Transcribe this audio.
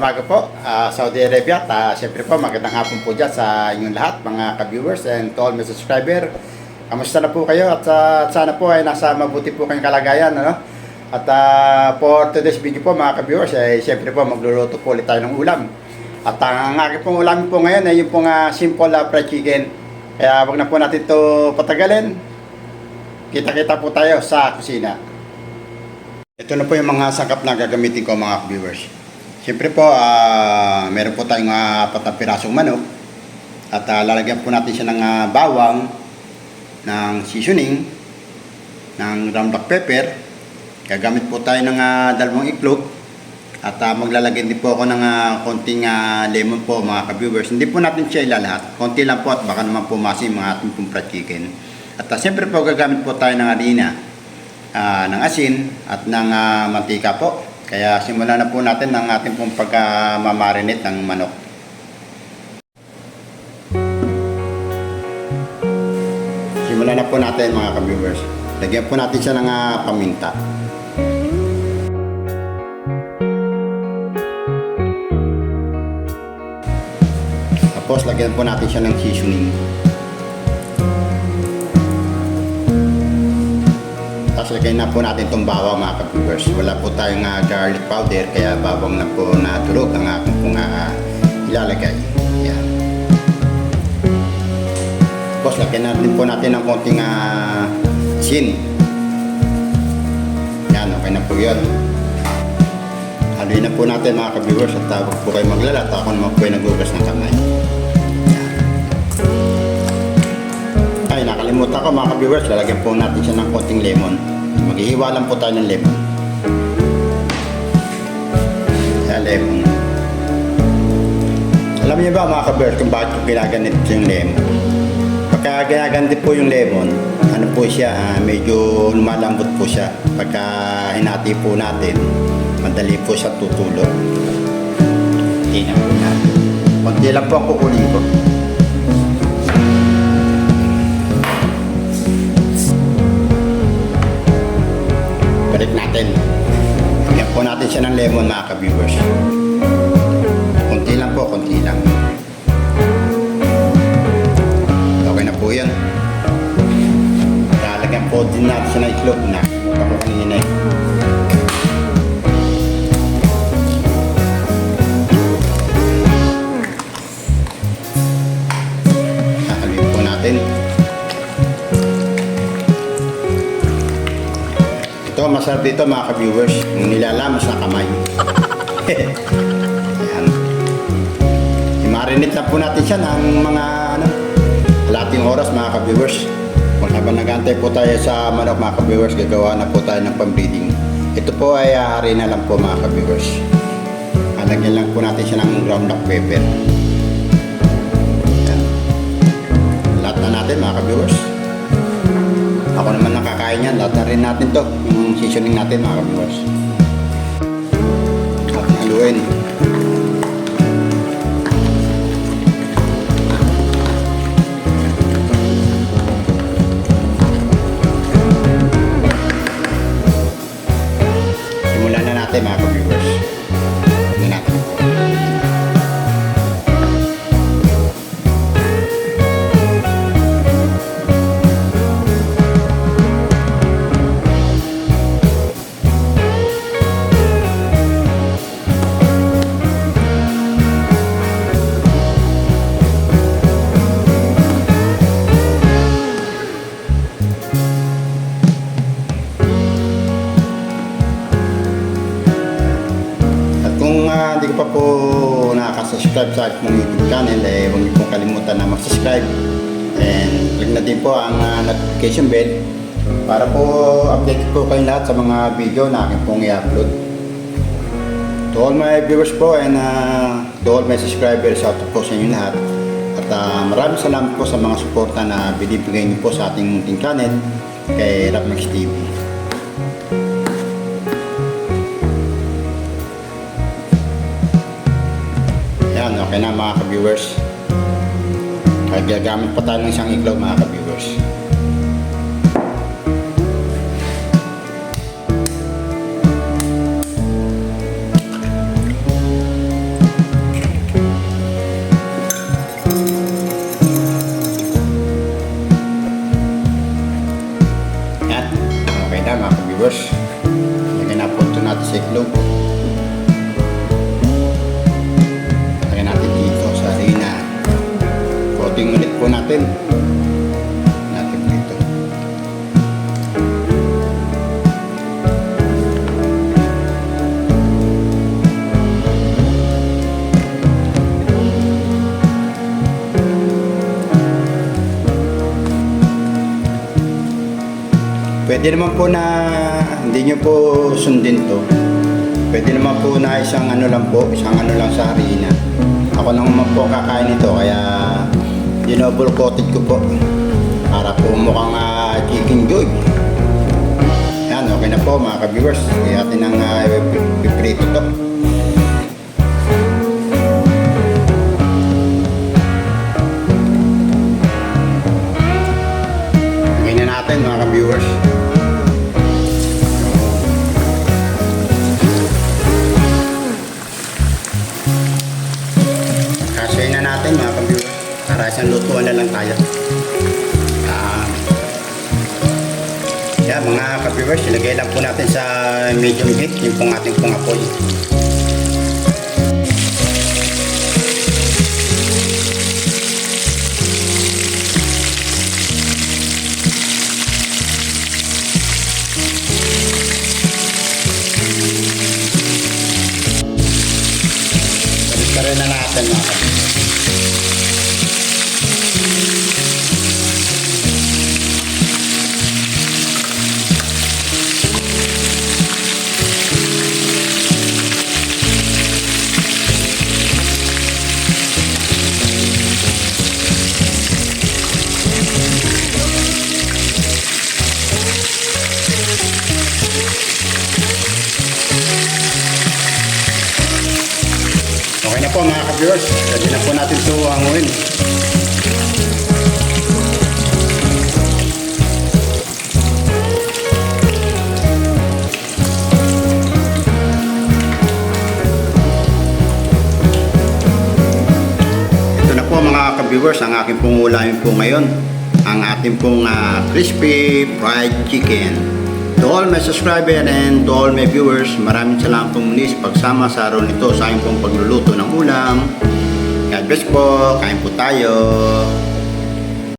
umaga po, Saudi Arabia. At siyempre po, magandang hapon po dyan sa inyong lahat, mga ka-viewers and to all my subscriber. Kamusta na po kayo? At sana po ay nasa mabuti po kayong kalagayan. Ano? At for today's video po, mga ka-viewers, siyempre po, magluluto po ulit tayo ng ulam. At ang aking pong ulam po ngayon ay yung pong simple fried chicken. Kaya wag na po natin ito patagalin. Kita-kita po tayo sa kusina. Ito na po yung mga sangkap na gagamitin ko, mga viewers. Siyempre po, meron po tayong 4 na pirasong manok. At lalagyan po natin siya ng bawang, ng seasoning, ng ground black pepper. Gagamit po tayo ng 2 iklog. At maglalagyan din po ako ng konting lemon po, mga ka-viewers. Hindi po natin siya ilalahat. Konti lang po at baka naman pumasin mga ating pong fried chicken. At siyempre po, gagamit po tayo ng harina, ng asin at ng mantika po. Kaya simulan na po natin ang ating pong pagmamarinate ng manok. Simulan na po natin, mga ka-viewers. Lagyan po natin siya ng paminta. Tapos lagyan po natin siya ng seasoning. Tapos lagyan na po natin itong bawang, mga ka-viewers. Wala po tayong garlic powder, kaya bawang na po naturog ang aking pong ilalagay. Yan. Tapos lagyan natin po natin ng konting asin. Yan, okay na po yun. Haluin na po natin, mga ka-viewers, at huwag po kayo maglalat. Ako naman po ay nagugas ng kamay. Yan. Ay, nakalimutan ko, mga ka-viewers, lalagyan po natin siya ng konting lemon. Maghihiwa lang po tayo ng lemon. Yan, lemon. Alam niyo ba, mga ka-viewers, kung bakit ko ginaganit yung lemon? Pagka ginaganit po yung lemon, ano po siya, medyo lumalambot po siya. Pagka hinati po natin, madali po siya tutulog. Tingnan po natin. Kunti lang po ang kukunin ko. Balik natin. Lagyan po natin siya ng lemon, mga ka-viewers. Kunti lang po, kunti lang. Okay na po yan. Lalagyan po din natin siya ng itlog na. Ako kanina eh. Haluin po natin. Ito, masarap dito, mga ka-viewers. Yung nilalamos na kamay. Ayan. I-marinate na po natin siya ng mga kalating oras, mga ka-viewers. Habang nag-antay po tayo sa manok, mga ka-viewers, gagawa na po tayo ng pambreeding. Ito po ay harina lang po, mga ka-viewers. Lagyan lang po natin siya ng ground black pepper. Ayan. Lahat na natin, mga ka-viewers. Ako naman nakakain yan. Lahat na rin natin to. Yung seasoning natin, mga ka-viewers. At haluin. Simulan na natin, mga ka-viewers. Tignan natin. Hindi ko pa po nakaka-subscribe sa aking YouTube channel, huwag niyo pong kalimutan na mag-subscribe and click na din po ang notification bell para po update po kayo lahat sa mga video na aking pong i-upload. To all my viewers po and to all my subscribers, shout out po sa inyo lahat at maraming salamat po sa mga suporta na binibigay niyo po sa ating munting channel kay Rapmax TV. Okay na, mga ka-viewers. Gagamit pa tayo ng isang iglog, mga ka-viewers. po natin. Natin dito. Pwede naman po na hindi nyo po sundin to. Pwede naman po na isang ano lang sa harina. Ako naman po kakain ito kaya dinouble coated ko po para po mukhang chicken joy. Yan, okay na po mga ka-viewers. Kaya atin ang piprito to. Lagyan na natin mga ka-viewers. Kasayin na natin mga ka-viewers. Para isang lutuan na lang tayo. Yan mga ka-viewers, ilagay lang po natin sa medium heat yung pong ating pong apoy. Balik rin na natin mga ka-viewers. Okay na po mga ka-viewers, pwede na po natin ito hanguin. Ito na po mga ka-viewers, ang aking pong ulamin po ngayon, ang ating pong crispy fried chicken. To all my subscriber and to all my viewers, maraming salamat po muli sa pagsama sa araw nito sa aking pong pagluluto ng ulam. God bless po, kain po tayo.